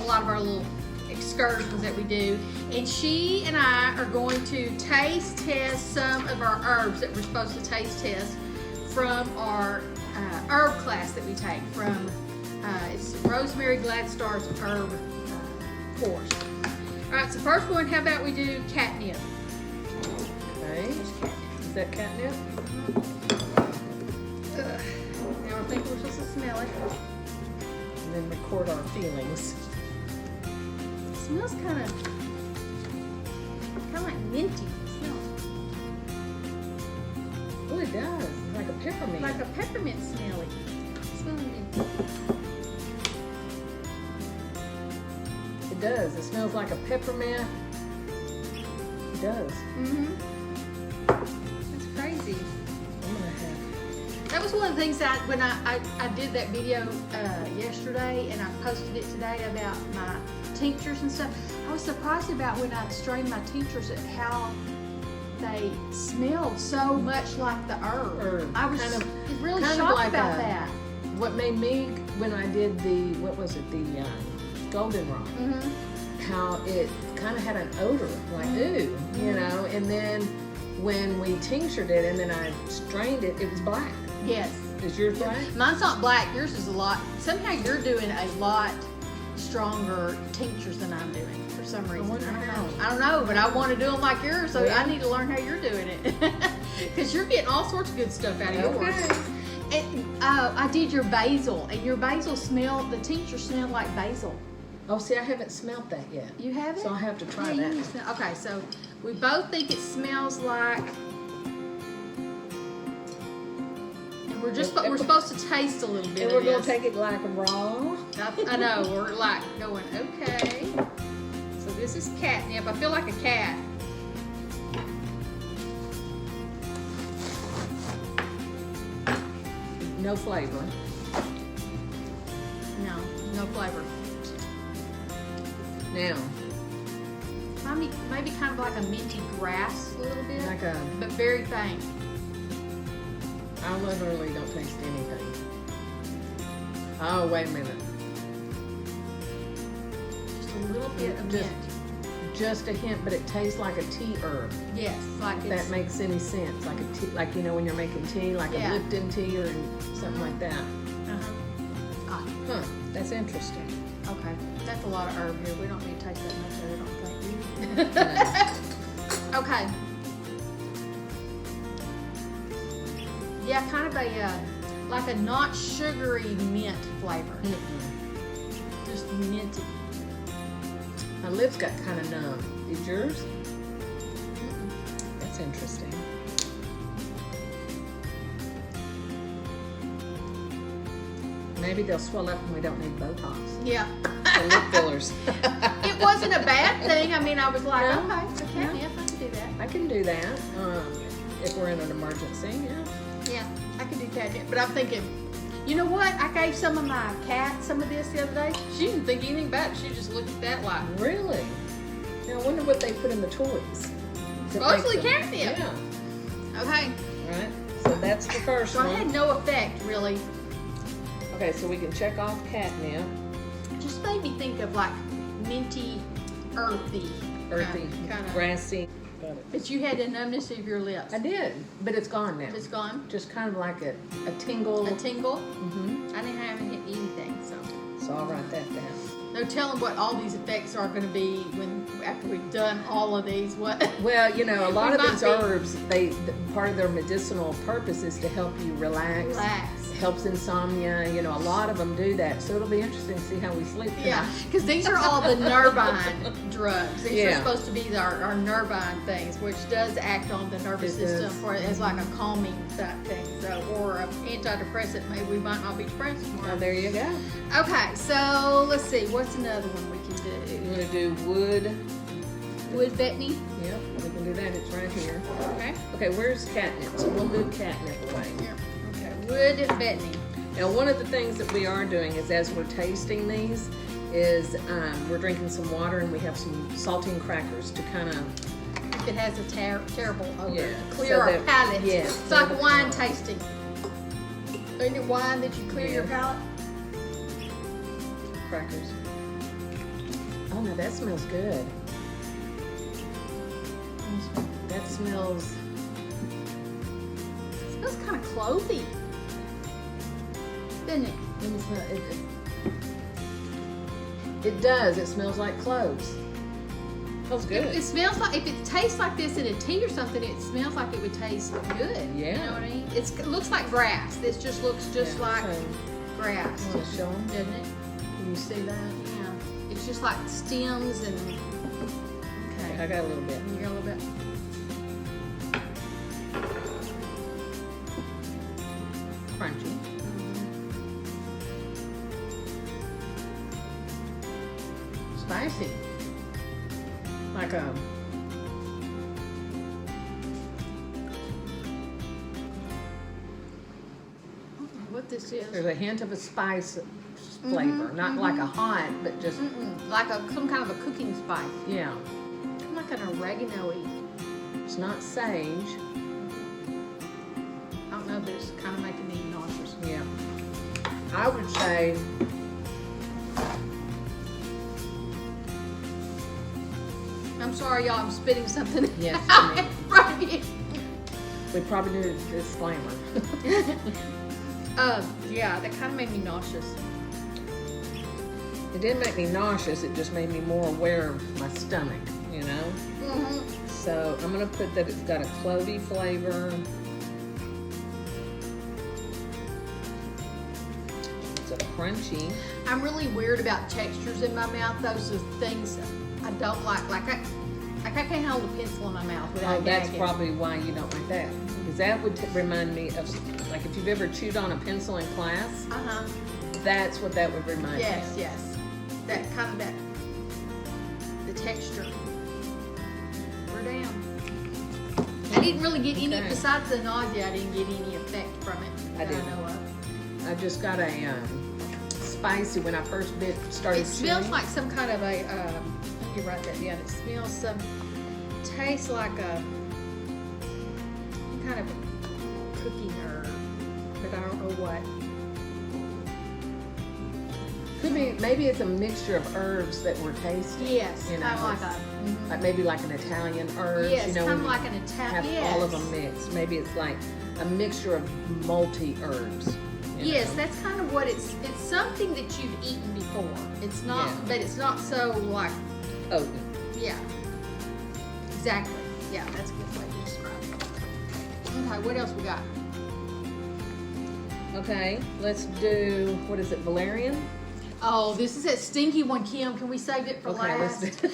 lot of our little excursions that we do. And she and I are going to taste test some of our herbs that we're supposed to taste test from our herb class that we take from it's Rosemary Gladstar's Herb Course. All right, so first one, how about we do catnip? Okay. Is that catnip? Now I think we're supposed to smell it. And then record our feelings. It smells kind of like minty. It smells Oh, it does. It's like a peppermint. like a peppermint smelling. Smelling minty. It does. It smells like a peppermint. It does. That's crazy. I'm gonna have. That was one of the things that when I did that video yesterday and I posted it today about my tinctures and stuff. I was surprised about when I'd strained my tinctures at how they smelled so much like the herb. I was really shocked like about that. What made me, when I did the, what was it, the goldenrod, how it kind of had an odor, like ooh, you know, and then when we tinctured it and then I strained it, it was black. Yes. Is yours black? Mine's not black, yours is a lot. Somehow you're doing a lot stronger tinctures than I'm doing for some reason. I don't know, but I want to do them like yours, so I need to learn how you're doing it. Because you're getting all sorts of good stuff out of yours. And I did your basil, and your basil smelled, the tincture smelled like basil. Oh, see, I haven't smelled that yet. You haven't? So I'll have to try you that. need to smell. Okay, so we both think it smells like, and we're supposed to taste a little bit And of we're going this. to take it like raw. I know, we're like going, okay. So this is catnip. I feel like a cat. No flavor. No, no flavor. Now, Maybe kind of like a minty grass a little bit, like a, but very faint. I literally don't taste anything. Oh, wait a minute. Just a little bit of mint. Just a hint, but it tastes like a tea herb. Yes, like If it's, that makes any sense. Like a tea, like you know when you're making tea, like a Lipton tea or something like that. Huh, that's interesting. Okay, that's a lot of herb here. We don't need to taste that much of it, I don't think. Okay. Yeah, kind of a like a not sugary mint flavor. Just minty. My lips got kind of numb. Did yours? That's interesting. Maybe they'll swell up and we don't need Botox. Yeah. Or lip fillers. It wasn't a bad thing. I mean, I was like, No. okay, yeah, I can do that. I can do that if we're in an emergency. Yeah, I can do catnip. But I'm thinking, you know what? I gave some of my cat some of this the other day. She didn't think anything about it. She just looked at that like, Really? Now I wonder what they put in the toys. mostly catnip. Yeah. Okay. Right. So that's the first So I one. had no effect really. Okay, so we can check off catnip. It just made me think of like minty, earthy, kind of. Grassy. Got it. But you had the numbness of your lips. I did, but it's gone now. It's gone. Just kind of like a tingle. A tingle. Mm-hmm. I didn't have anything, so. So I'll write that down. No telling what all these effects are going to be after we've done all of these. What? Well, you know, a lot We of these might be- herbs, part of their medicinal purpose is to help you relax. Helps insomnia. You know, a lot of them do that. So it'll be interesting to see how we sleep tonight. Yeah, because these are all the Nervine drugs. These are Yeah. supposed to be our Nervine things, which does act on the nervous system as like a calming type thing. So, or an antidepressant. Maybe we might not be depressed Oh, tomorrow. there you go. Okay, so let's see. What's another one we can We're do? going to do wood. Wood betony. Yep, we can do that. It's right here. Okay. Okay, where's catnip? So we'll move catnip away. Here. Okay. Wood betony. Now, one of the things that we are doing is as we're tasting these is we're drinking some water and we have some saltine crackers to kind of... If it has a terrible odor. Yeah, To clear so our that- palate. yeah, It's so like that- wine tasting. Isn't it wine that you clear your Yeah. palate? crackers. Oh no, that smells good. That smells. It smells kind of clovey, doesn't it? Let me smell it. It does. It smells like cloves. Smells good. It smells like, if it tastes like this in a tea or something, it smells like it would taste good. Yeah. You know what I mean? It looks like grass. This just looks just like So, grass. you want to show them? Doesn't it? Can you see that? Yeah. It's just like stems and. Okay, I Okay. got a little bit. You got a little bit. Crunchy. Spicy. Like a. What this is? There's a hint of a spice flavor, not like a hot, but just Like some kind of a cooking spice. yeah. Kind of like an oregano-y. It's not sage. I don't know, but it's kind of making me nauseous. Yeah. I would say I'm sorry, y'all. I'm spitting something Yes, out I in mean- front of you. we probably need a disclaimer. Yeah, that kind of made me nauseous. It didn't make me nauseous. It just made me more aware of my stomach. You know. Mm-hmm. So I'm gonna put that it's got a clovey flavor. It's a crunchy. I'm really weird about textures in my mouth. Those are things I don't like. Like I can't hold a pencil in my mouth without Oh, that's gagging. probably why you don't like that. Because that would remind me of, like, if you've ever chewed on a pencil in class, Uh-huh. that's what that would remind me Yes, of. yes. That kind of the texture. We're down. I didn't really get any, Okay. besides the nausea, I didn't get any effect from it I that didn't. I know of. I just got a spicy when I first started It smells chewing. like some kind of a, let me write that down. It smells tastes like some kind of a cooking herb, but I don't know what. Could be, maybe it's a mixture of herbs that we're tasting. Yes, You know, kind of like it's a, like maybe like an Italian herb. yes, you know, kind when of you like an Italian, have yes. all of them mixed. Maybe it's like a mixture of multi herbs. Yes, that's kind of what it's something that you've eaten before. It's not, Yeah. but it's not so like, Potent. yeah. Exactly. Yeah, that's a good way to describe it. Okay, what else we got? Okay, let's do, what is it, valerian? Oh, this is that stinky one, Kim. Can we save it for Okay, last? let's do,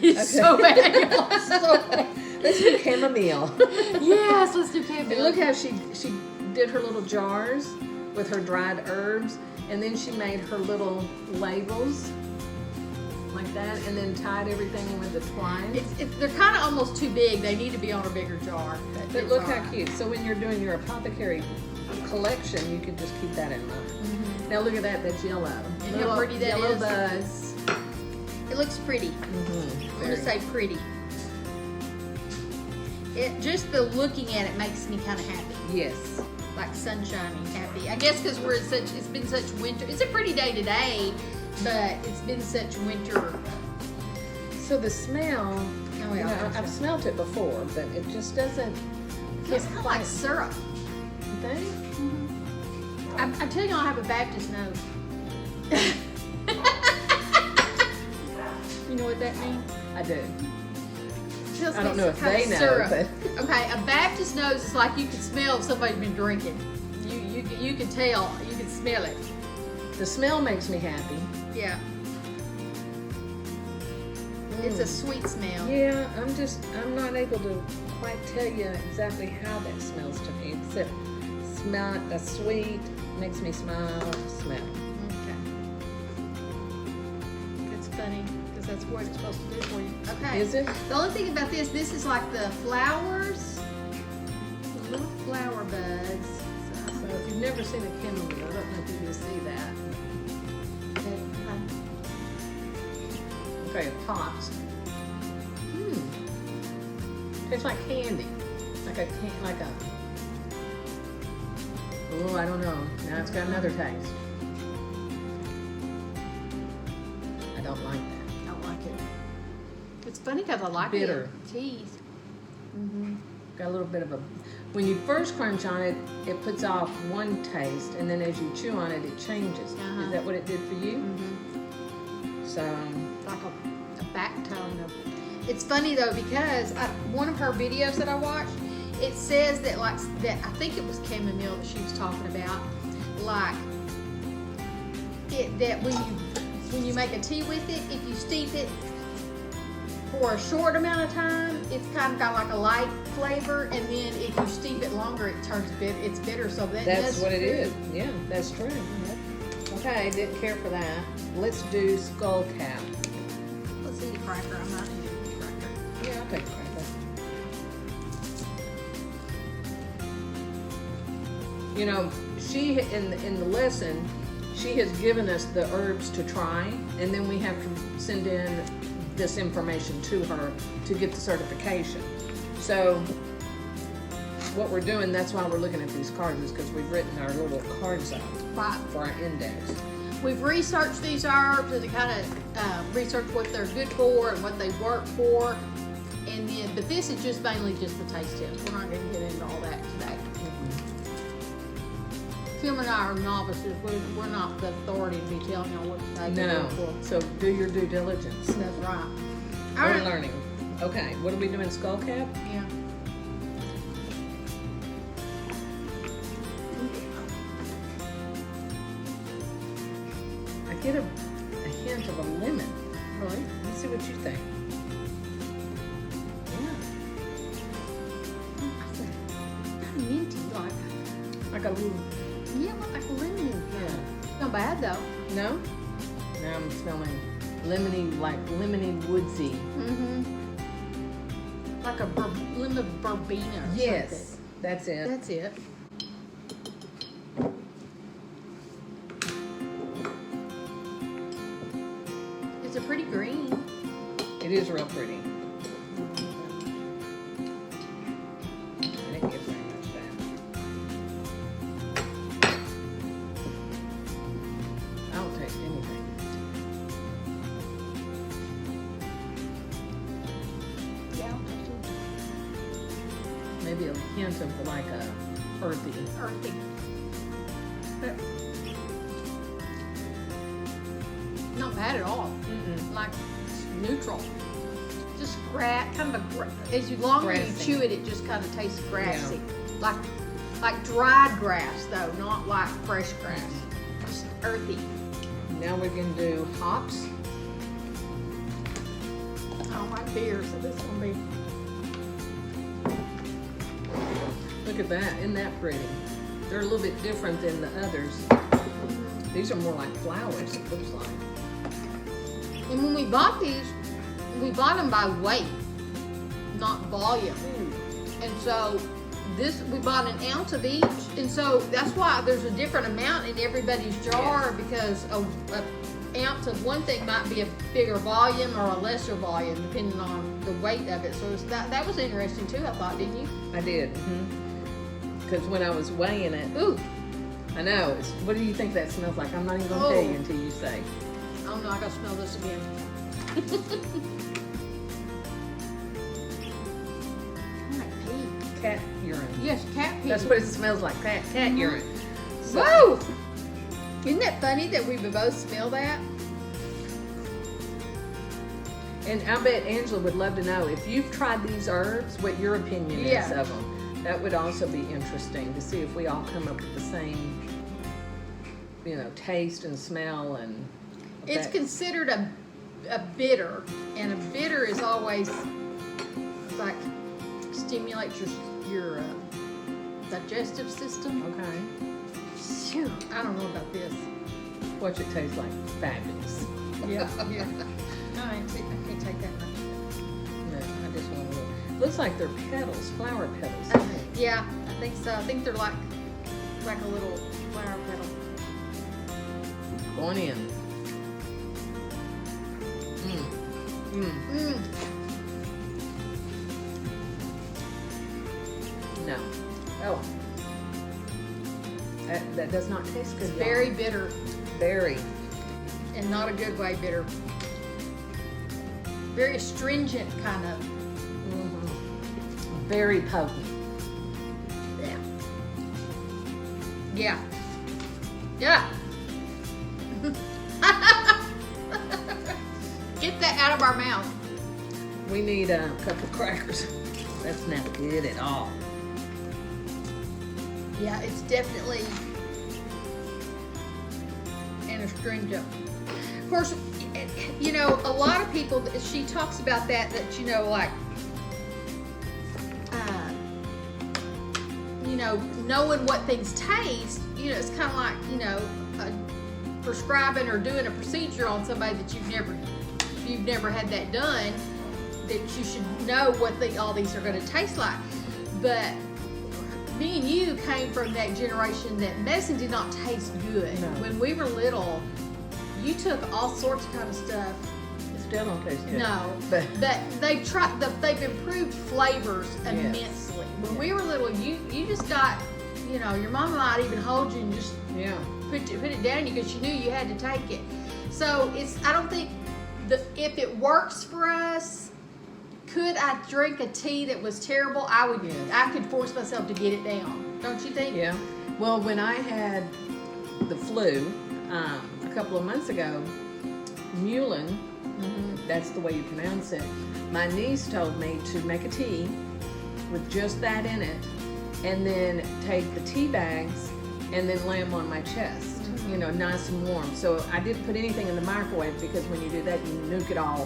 It's so bad. It's so bad. let's do chamomile. Yes, let's do And chamomile. look how she did her little jars with her dried herbs, and then she made her little labels like that, and then tied everything in with the twine. They're kind of almost too big. They need to be on a bigger jar. But it's look all how right. cute. So when you're doing your apothecary collection, you can just keep that in mind. Mhm. Now look at that, that's yellow. And how pretty that yellow is. buzz. It looks pretty. I'm gonna say pretty. It just the looking at it makes me kind of happy, Yes. like sunshiny, happy. I guess because it's been such winter. It's a pretty day today, but it's been such winter. So the smell, Oh, you yeah, know, I've smelled it before, but it just doesn't. It's kind of like syrup. You think? I tell you, I have a Baptist nose. You know what that means? I do. Feels I don't like know if some kind they of know, syrup. but Okay, a Baptist nose is like you can smell if somebody's been drinking. You can tell, you can smell it. the smell makes me happy. Yeah. It's a sweet smell. Yeah, I'm not able to quite tell you exactly how that smells to me, except a sweet, makes me smile, smell. Okay. That's funny, because that's what it's supposed to do for you. Okay. Is it? The only thing about this is like the flowers, the little flower buds. So if you've never seen a chamomile, I don't know if you can see that. Okay, it pops. Tastes like candy. Like a. Oh, I don't know. Now it's got another taste. I don't like that. Don't like it. It's funny because I like Bitter. it. Cheese. Mm-hmm. Got a little bit of a, when you first crunch on it, it puts off one taste, and then as you chew on it, it changes. Uh-huh. Is that what it did for you? Mm-hmm. So, Like a back tone of. It's funny though because one of her videos that I watched, it says that I think it was chamomile that she was talking about, like it that when you make a tea with it, if you steep it for a short amount of time, it's kind of got like a light flavor, and then if you steep it longer, it turns it's bitter. So that's what it is. Yeah, that's true. Okay, didn't care for that. Let's do skull cap. Let's eat a cracker. I'm not eating a cracker. Yeah, I'll take a cracker. You know, she in the lesson, she has given us the herbs to try, and then we have to send in this information to her to get the certification. So what we're doing, that's why we're looking at these cards, is because we've written our little cards out Right. for our index. We've researched these herbs and kind of researched what they're good for and what they work for, and then but this is just mainly just the taste test. We're not going to get into all that today. Kim and I are novices. We're not the authority to be telling y'all what to take. No, so do your due diligence. That's right. All We're right. learning. Okay, what are we doing, skull cap? Yeah. I get a hint of a lemon. Really? Let's see what you think. Yeah, Kind of minty, like a little, like a lemon. yeah. Not bad though. No? Now I'm smelling lemony, like lemony woodsy. Mm-hmm. Like a lemon verbena or Yes, something. that's it. That's it. It's a pretty green. It is real pretty. I didn't get very much of that. I don't taste anything. Yeah. Maybe a hint of like a earthy. Earthy. But not bad at all. Mm-mm. Like neutral. Just kind of as you longer you Grassy. chew it, it just kind of tastes grassy. Like dried grass though, not like fresh grass. Just earthy. Now we're gonna do hops. I don't like beer, so this will be. Look at that, isn't that pretty? They're a little bit different than the others. These are more like flowers, it looks like. And when we bought these, we bought them by weight, not volume. And so we bought an ounce of each, and so that's why there's a different amount in everybody's jar, because an ounce of one thing might be a bigger volume or a lesser volume depending on the weight of it. So that was interesting too, I thought, didn't you? I did. Because when I was weighing it, Ooh, I know. What do you think that smells like? I'm not even going to tell you until you say. I don't know, I gotta smell this again. Like pee. Cat urine. Yes, cat pee. That's what it smells like, cat urine. So, Whoa! Isn't that funny that we would both smell that? and I bet Angela would love to know, if you've tried these herbs, what your opinion is Yeah. of them. That would also be interesting to see if we all come up with the same, taste and smell and. It's that- considered a bitter, and a bitter is always like stimulates your digestive system. Okay. Phew, I don't know about this. Watch it taste like fabulous. Yeah, yeah. No, I can't take that much. No, I just want a little. Looks like they're petals, flower petals. Yeah, I think so. I think they're like a little flower petal. Going in. Mm. No. Oh. That does not taste good. Very bitter, Very. and not a good way bitter. very astringent kind of. Very potent. Yeah. Yeah. Yeah. Get that out of our mouth. We need a couple of crackers. That's not good at all. Yeah, it's definitely an astringent. Of course, you know, a lot of people, she talks about that, you know, like, you know, knowing what things taste, you know, it's kind of like, you know, prescribing or doing a procedure on somebody that you've never had that done, that you should know what all these are going to taste like. But me and you came from that generation that medicine did not taste good. No. When we were little, you took all sorts of kind of stuff. It still don't taste good. No, But they've improved flavors immensely. When we were little, you just got, you know, your mama might even hold you and just put it down you because she knew you had to take it. So I don't think if it works for us, could I drink a tea that was terrible? I would. Yes. I could force myself to get it down. Don't you think? Yeah. Well, when I had the flu a couple of months ago, Mulin, that's the way you pronounce it, my niece told me to make a tea with just that in it, and then take the tea bags and then lay them on my chest, you know, nice and warm. So I didn't put anything in the microwave because when you do that, you nuke it all,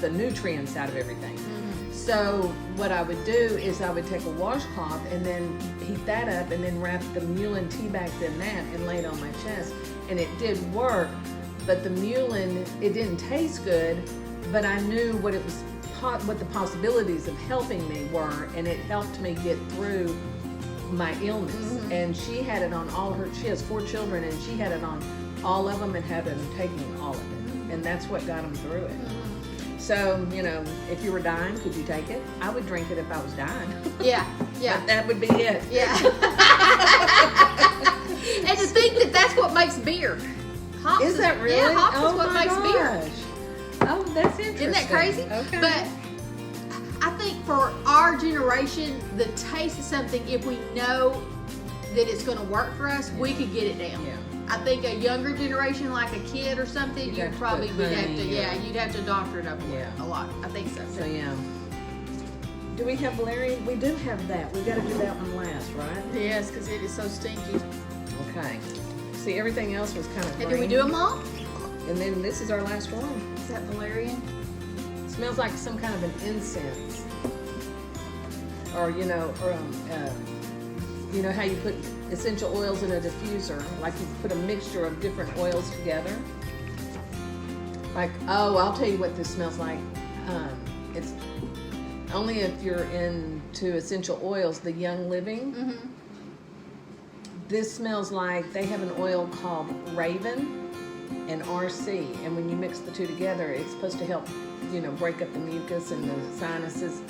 the nutrients out of everything. So what I would do is I would take a washcloth and then heat that up and then wrap the Mulin tea bags in that and lay it on my chest. And it did work, but the Mulin, it didn't taste good, but I knew what the possibilities of helping me were, and it helped me get through my illness. And she had it on she has 4 children, and she had it on all of them and had them taking all of it. And that's what got them through it. So, you know, if you were dying, could you take it? I would drink it if I was dying. Yeah. But that would be it. Yeah. And to think that's what makes beer. Hops Is that really? Yeah, hops is what my makes beer. gosh. Oh, that's interesting. Isn't that crazy? Okay. But I think for our generation, the taste of something, if we know that it's going to work for us, we could get it down. Yeah. I think a younger generation, like a kid or something, You'd you'd have to probably put would have honey to, or- you'd have to doctor it up Yeah. a lot. I think so. So, yeah. Do we have valerian? We do have that. We got to do that one last, right? Yes, because it is so stinky. Okay. See, everything else was kind of And did we do them all? And then this is our last one. Is that valerian? It smells like some kind of an incense. Or, you know, how you put essential oils in a diffuser, like you put a mixture of different oils together. Like, oh, I'll tell you what this smells like. It's only if you're into essential oils, the Young Living. This smells like, they have an oil called Raven and RC, and when you mix the two together, it's supposed to help, you know, break up the mucus and the sinuses.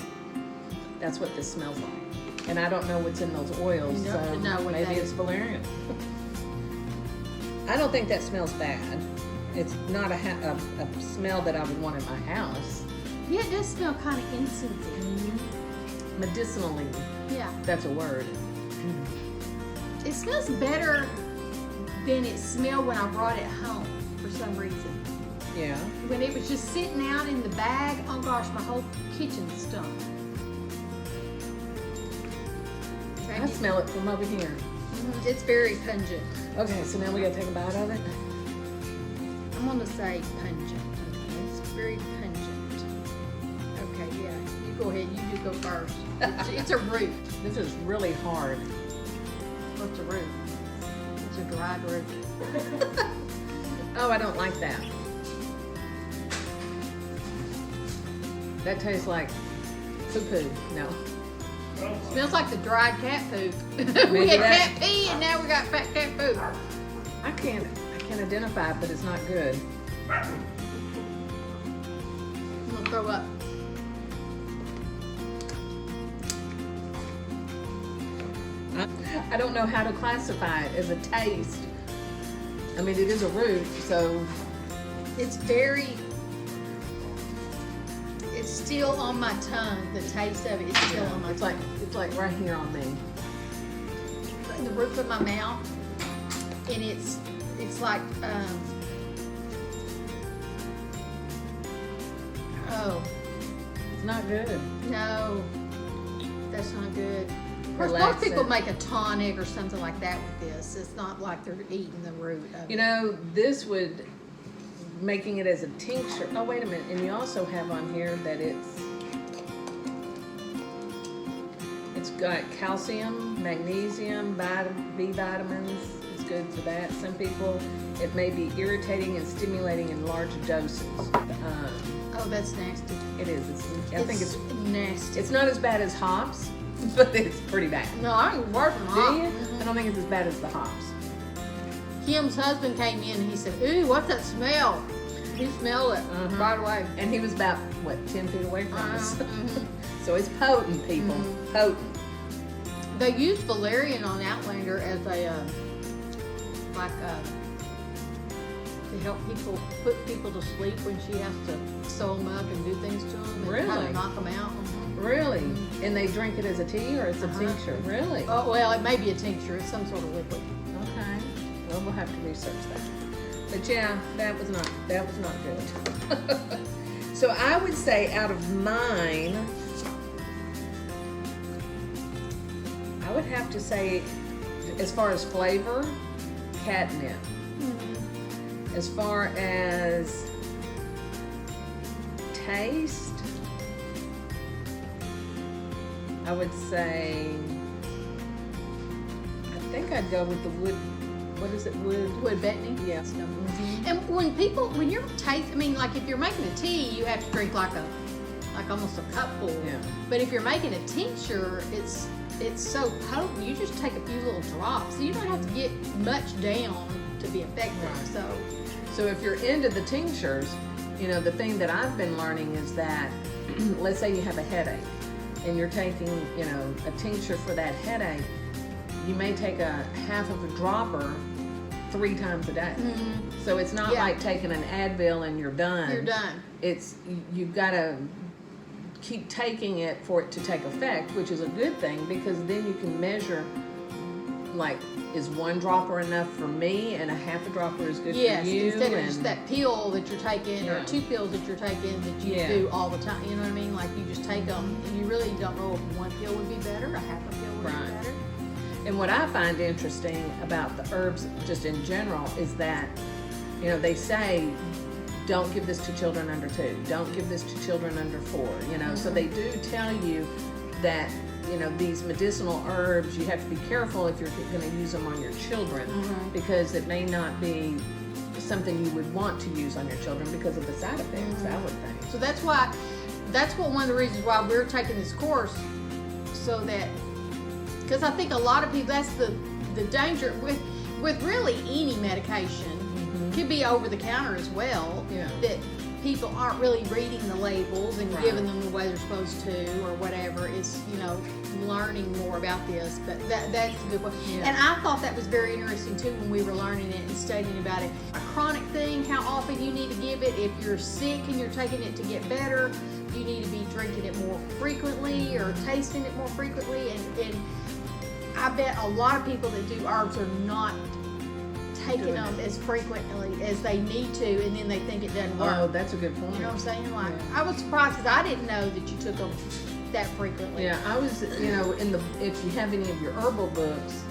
That's what this smells like. And I don't know what's in those oils, You so don't know what maybe that it's is. valerian. I don't think that smells bad. It's not a smell that I would want in my house. Yeah, it does smell kind of incensey. Medicinally, Yeah. that's a word. It smells better than it smelled when I brought it home for some reason. Yeah. When it was just sitting out in the bag, oh gosh, my whole kitchen stunk. I smell it from over here. It's very pungent. Okay, so now we gotta take a bite of it. I'm gonna say pungent. It's very pungent. Okay, yeah. You go ahead. You do go first. It's a root. This is really hard. What's a root? It's a dried root. Oh, I don't like that. That tastes like poo-poo. No. Smells like the dried cat food. We Maybe had that- cat pee and now we got fat cat food. I can't identify it, but it's not good. I'm gonna throw up. I don't know how to classify it as a taste. I mean, it is a root, so It's very, it's still on my tongue. The taste of it is still on my tongue. It's like right here on me. In the roof of my mouth, and it's like oh It's not good. no, that's not good. Of course, most Relaxing. people make a tonic or something like that with this. It's not like they're eating the root of it. You know, this would, making it as a tincture. Oh, wait a minute. And you also have on here that it's got calcium, magnesium, B vitamins. It's good for that. Some people, it may be irritating and stimulating in large doses. Oh, that's nasty. It is. I think it's nasty. It's not as bad as hops, but it's pretty bad. No, I ain't worse than Do hot. you? I don't think it's as bad as the hops. Kim's husband came in and he said, "Ooh, what's that smell?" He smelled it right away. And he was about, what, 10 feet away from us. Mhm. So it's potent, people. Potent. They use valerian on Outlander as a to help people put people to sleep when she has to sew them up and do things to them and kind Really? of knock them out. Really? And they drink it as a tea or it's a tincture? Really? Oh well, it may be a tincture. It's some sort of liquid. Okay. Well, we'll have to research that. But yeah, that was not good. So I would say out of mine, I would have to say, as far as flavor, catnip. As far as taste, I would say, I think I'd go with the wood. What is it? Wood betony. Yeah. And when you're taste, I mean, like if you're making a tea, you have to drink like almost a cupful. Yeah. But if you're making a tincture, it's so potent. You just take a few little drops. You don't have to get much down to be effective. Right. So if you're into the tinctures, you know, the thing that I've been learning is that, let's say you have a headache and you're taking, you know, a tincture for that headache, you may take a half of a dropper 3 times a day. So it's not like taking an Advil and you're done. You're done. It's, you've got to keep taking it for it to take effect, which is a good thing because then you can measure, like, is 1 dropper enough for me and a half a dropper is good for you? Instead of just that pill that you're taking or Yeah. 2 pills that you're taking that you do all the time. You know what I mean? Like you just take them and you really don't know if 1 pill would be better, a half a pill would be better. And what I find interesting about the herbs just in general is that, you know, they say don't give this to children under 2, don't give this to children under 4, you know, so they do tell you that, you know, these medicinal herbs, you have to be careful if you're going to use them on your children because it may not be something you would want to use on your children because of the side effects, I would think. So that's what one of the reasons why we're taking this course, so that, because I think a lot of people, that's the danger with really any medication, could be over the counter as well, that people aren't really reading the labels and giving them the way they're supposed to or whatever. It's, you know, learning more about this, but that's a good one. And I thought that was very interesting too when we were learning it and studying about it. A chronic thing, how often you need to give it. If you're sick and you're taking it to get better, you need to be drinking it more frequently or tasting it more frequently. And I bet a lot of people that do herbs are not taking them as frequently as they need to, and then they think it doesn't work. Oh, that's a good point. You know what I'm saying? Like, I was surprised because I didn't know that you took them that frequently. Yeah, I was, you know, if you have any of your herbal books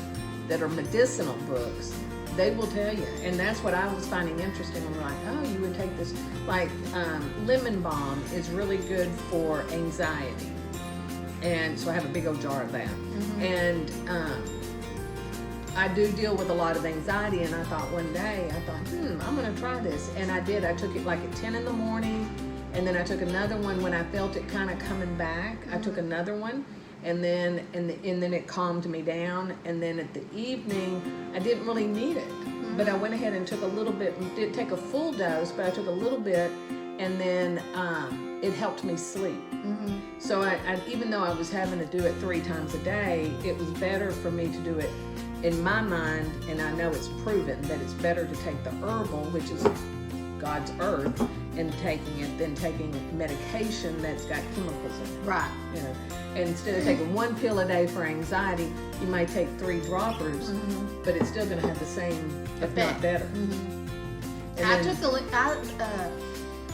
that are medicinal books, they will tell you. And that's what I was finding interesting. I'm like, oh, you would take this, like lemon balm is really good for anxiety. And so I have a big old jar of that. And I do deal with a lot of anxiety, and I thought one day, I'm gonna try this. And I did. I took it like at 10 in the morning, and then I took another one when I felt it kind of coming back. I took another one, and then it calmed me down. And then at the evening, I didn't really need it, but I went ahead and took a little bit. Didn't take a full dose, but I took a little bit, and then it helped me sleep. So I even though I was having to do it 3 times a day, it was better for me to do it. In my mind, and I know it's proven that it's better to take the herbal, which is God's earth, and taking it than taking medication that's got chemicals in it. Right. You know, and instead of taking 1 pill a day for anxiety, you might take 3 droppers, but it's still going to have the same, if not better. I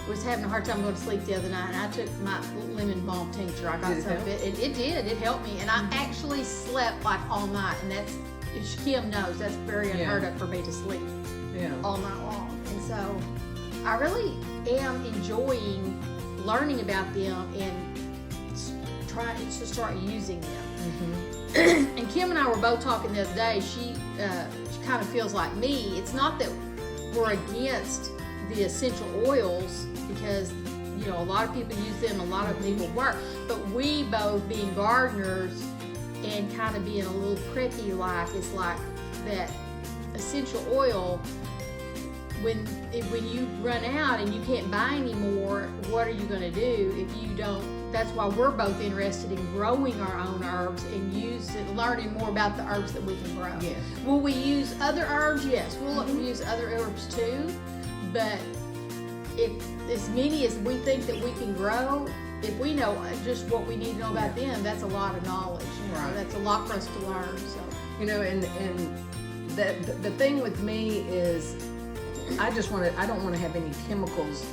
was having a hard time going to sleep the other night, and I took my lemon balm tincture. I got some of it, and it did. It helped me, and I actually slept like all night, and that's, Kim knows, that's very unheard of for me to sleep all night long. And so I really am enjoying learning about them and trying to start using them. And Kim and I were both talking the other day. She kind of feels like me. It's not that we're against the essential oils, because you know a lot of people use them, a lot of people work, but we both being gardeners and kind of being a little preppy, like it's like that essential oil, when you run out and you can't buy any more, what are you going to do if you don't? That's why we're both interested in growing our own herbs and learning more about the herbs that we can grow. Yes. Will we use other herbs? Yes, we'll use other herbs too, but if as many as we think that we can grow, if we know just what we need to know about them, that's a lot of knowledge. You know? That's a lot for us to learn. So you know, and the thing with me is, I don't want to have any chemicals,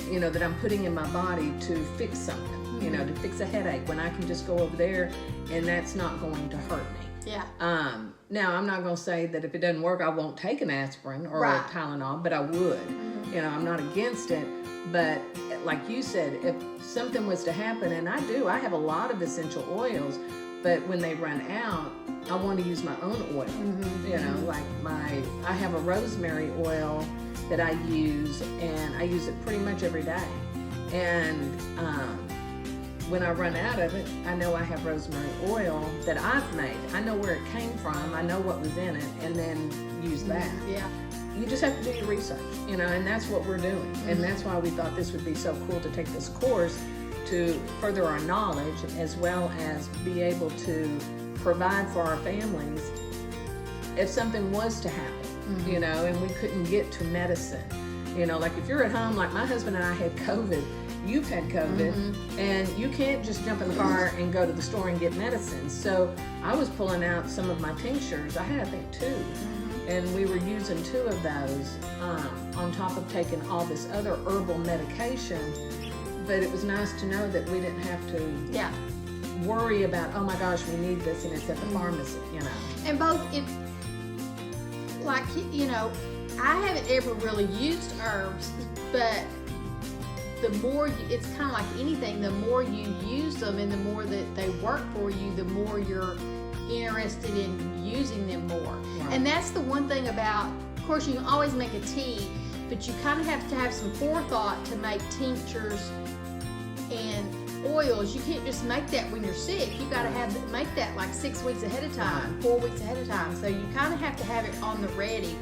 you know, that I'm putting in my body to fix something, you know, to fix a headache, when I can just go over there and that's not going to hurt me. Yeah. Now, I'm not going to say that if it doesn't work, I won't take an aspirin or a Tylenol, but I would. You know, I'm not against it. But like you said, if something was to happen, and I have a lot of essential oils, but when they run out, I want to use my own oil. You know, like I have a rosemary oil that I use, and I use it pretty much every day. And when I run out of it, I know I have rosemary oil that I've made. I know where it came from, I know what was in it, and then use that. Yeah. You just have to do your research, you know, and that's what we're doing. And that's why we thought this would be so cool to take this course, to further our knowledge, as well as be able to provide for our families if something was to happen, you know, and we couldn't get to medicine. You know, like if you're at home, like my husband and I had COVID, you've had COVID, and you can't just jump in the car and go to the store and get medicine. So I was pulling out some of my tinctures. I had, I think, 2. And we were using 2 of those on top of taking all this other herbal medication. But it was nice to know that we didn't have to worry about, oh my gosh, we need this and it's at the pharmacy, you know. And both, like, you know, I haven't ever really used herbs, but the more it's kind of like anything, the more you use them and the more that they work for you, the more you're interested in using them more. Right. And that's the one thing about, of course, you can always make a tea, but you kind of have to have some forethought to make tinctures and oils. You can't just make that when you're sick. You got to make that like 6 weeks ahead of time, 4 weeks ahead of time. So you kind of have to have it on the ready.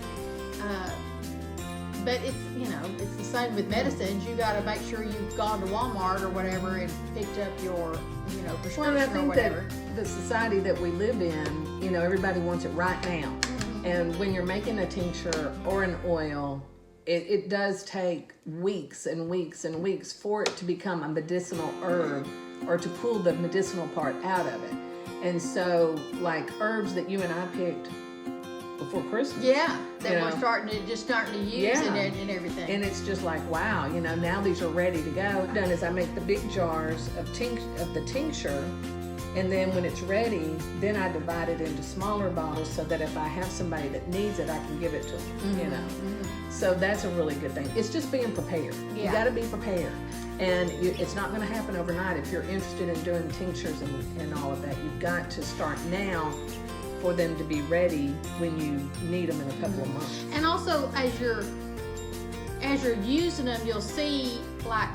But it's, you know, it's the same with medicines. You got to make sure you've gone to Walmart or whatever and picked up your, you know, prescription or whatever. That the society that we live in, you know, everybody wants it right now. And when you're making a tincture or an oil, it does take weeks and weeks and weeks for it to become a medicinal herb, or to pull the medicinal part out of it. And so, like herbs that you and I picked before Christmas. Yeah, that we're starting to use and everything. And it's just like, wow, you know, now these are ready to go. What I've done is I make the big jars of the tincture, and then when it's ready, then I divide it into smaller bottles so that if I have somebody that needs it, I can give it to them, you know. So that's a really good thing. It's just being prepared. You got to be prepared. And it's not going to happen overnight. If you're interested in doing tinctures and all of that, you've got to start now for them to be ready when you need them in a couple of months. And also, as you're using them, you'll see, like,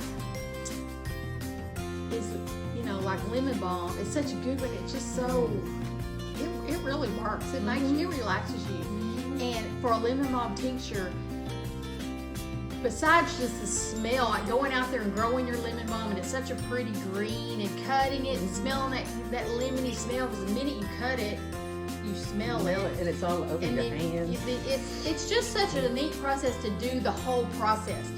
you know, like lemon balm. It's such a good one. It's just so, it really works. It makes you, it relaxes you. And for a lemon balm tincture, besides just the smell, like going out there and growing your lemon balm, and it's such a pretty green, and cutting it and smelling that lemony smell, because the minute you cut it, you smell it. And it's all over And your then hands. it's just such a neat process to do the whole process.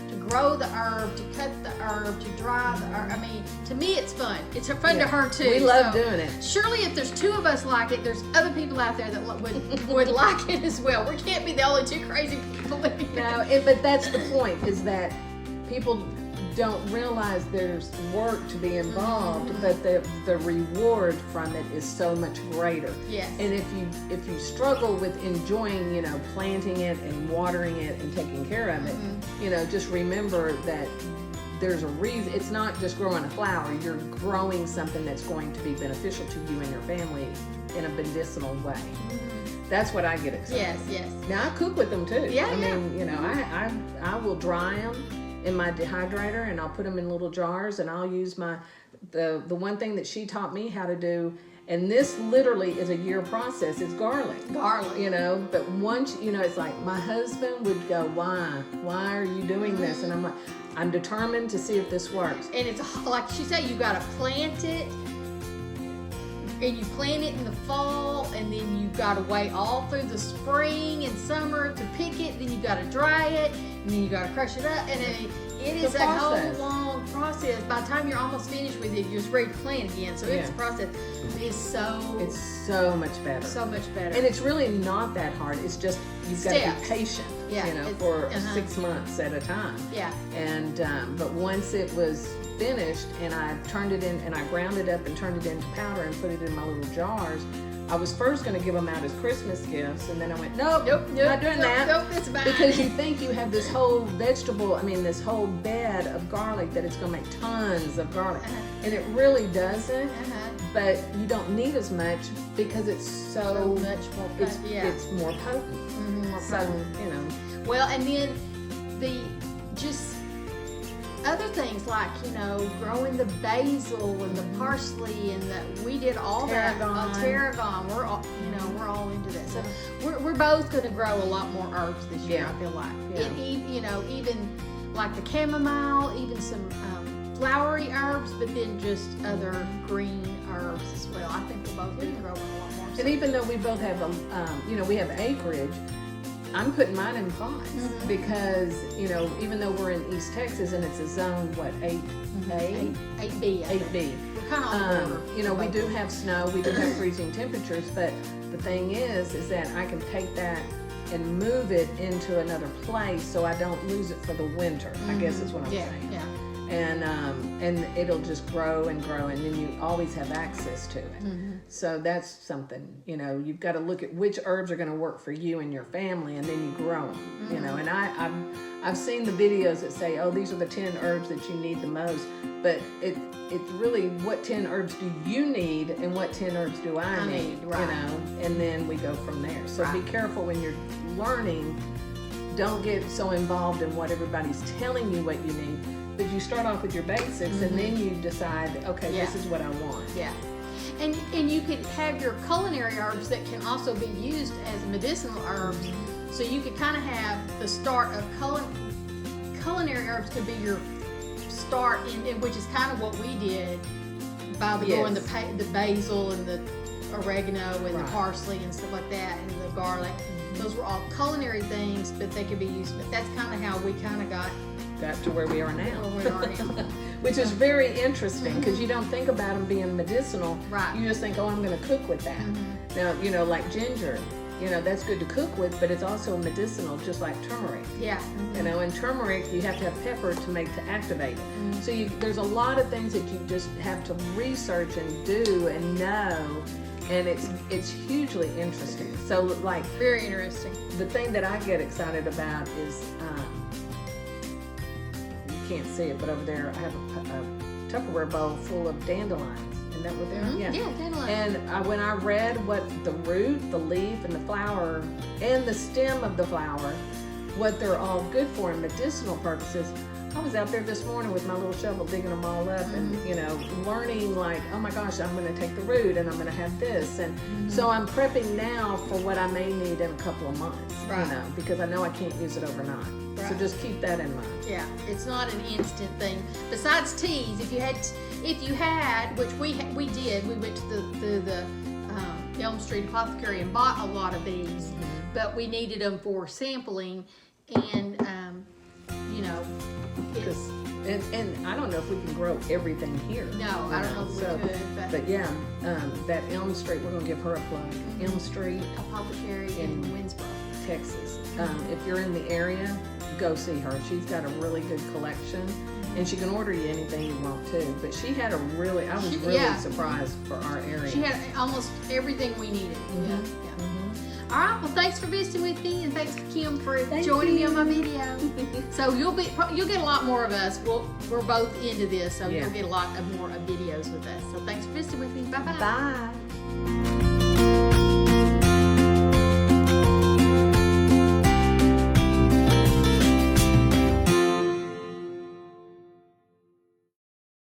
To grow the herb, to cut the herb, to dry the herb. I mean, to me, it's fun. It's fun to her too. We love doing it. Surely, if there's two of us like it, there's other people out there that would like it as well. We can't be the only two crazy people. No, but that's the point, is that people don't realize there's work to be involved, but the reward from it is so much greater. Yes. And if you struggle with enjoying, planting it and watering it and taking care of it, just remember that there's a reason. It's not just growing a flower. You're growing something that's going to be beneficial to you and your family in a medicinal way. That's what I get excited. Yes. Now I cook with them too. Yeah, I mean, I will dry them in my dehydrator, and I'll put them in little jars, and I'll use the one thing that she taught me how to do, and this literally is a year process, is garlic. But once, it's like my husband would go, why are you doing this? And I'm like, I'm determined to see if this works. And it's like she said, you got to plant it, and you plant it in the fall, and then you got to wait all through the spring and summer to pick it. Then you got to dry it, and then you got to crush it up, and it is a whole long process. By the time you're almost finished with it, you're just ready to plant again. So it's a process. It's so much better. So much better. And it's really not that hard. It's just you've got to be patient. For 6 months at a time. Yeah. And but once it was finished, and I turned it in, and I ground it up and turned it into powder and put it in my little jars. I was first going to give them out as Christmas gifts, and then I went, nope, not doing that. Nope, that's fine. Because you think you have this whole this whole bed of garlic, that it's going to make tons of garlic. And it really doesn't. But you don't need as much because it's so much more potent. It's more potent. More so, potent. Well, and then the just other things like, growing the basil and the parsley, and we did all tarragon. Tarragon. We're all into that. So we're both going to grow a lot more herbs this year. I feel like. Even like the chamomile, even some flowery herbs, but then just other green herbs as well. I think we'll both be growing a lot more. And even though we both have we have acreage, I'm putting mine in pots because, even though we're in East Texas and it's a zone, 8A? 8B. 8B. We're kind of on the border. We do have snow, we do have freezing temperatures, but the thing is that I can take that and move it into another place so I don't lose it for the winter, I guess is what I'm saying. Yeah. And it'll just grow and grow, and then you always have access to it. So that's something, you've got to look at which herbs are going to work for you and your family, and then you grow them, And I've seen the videos that say, oh, these are the 10 herbs that you need the most, but it's really what 10 herbs do you need and what 10 herbs do I need, and then we go from there. So be careful when you're learning. Don't get so involved in what everybody's telling you what you need. But you start off with your basics, and then you decide, okay, this is what I want. Yeah. And you could have your culinary herbs that can also be used as medicinal herbs. So you could kind of have the start of culinary herbs could be your start in which is kind of what we did by growing the basil and the oregano and the parsley and stuff like that, and the garlic. Those were all culinary things, but they could be used. But that's kind of how we kind of got to where we are now. Which is very interesting, because you don't think about them being medicinal. You just think, oh, I'm going to cook with that. Now, like ginger, that's good to cook with, but it's also medicinal, just like turmeric. And turmeric, you have to have pepper to activate it. So there's a lot of things that you just have to research and do and know. And it's hugely interesting. So, like, very interesting. The thing that I get excited about is, you can't see it, but over there I have a Tupperware bowl full of dandelions. Isn't that what they are? Yeah, dandelions. And when I read what the root, the leaf, and the flower, and the stem of the flower, what they're all good for in medicinal purposes, I was out there this morning with my little shovel digging them all up and, learning like, oh my gosh, I'm going to take the root and I'm going to have this. And so I'm prepping now for what I may need in a couple of months, because I know I can't use it overnight. So just keep that in mind. Yeah, it's not an instant thing. Besides teas, if you had, which we did, we went to the Elm Street Apothecary and bought a lot of these, but we needed them for sampling, and you know, and I don't know if we can grow everything here. No, I don't know if we could. But yeah, that Elm Street, we're gonna give her a plug. Elm Street Apothecary in Winsboro, Texas. If you're in the area, go see her. She's got a really good collection, and she can order you anything you want too. But she had I was really surprised for our area. She had almost everything we needed. Yeah. All right. Well, thanks for visiting with me, and thanks Kim for joining me on my video. So you'll get a lot more of us. We're both into this, so you'll get a lot more videos with us. So thanks for visiting with me. Bye bye. Bye.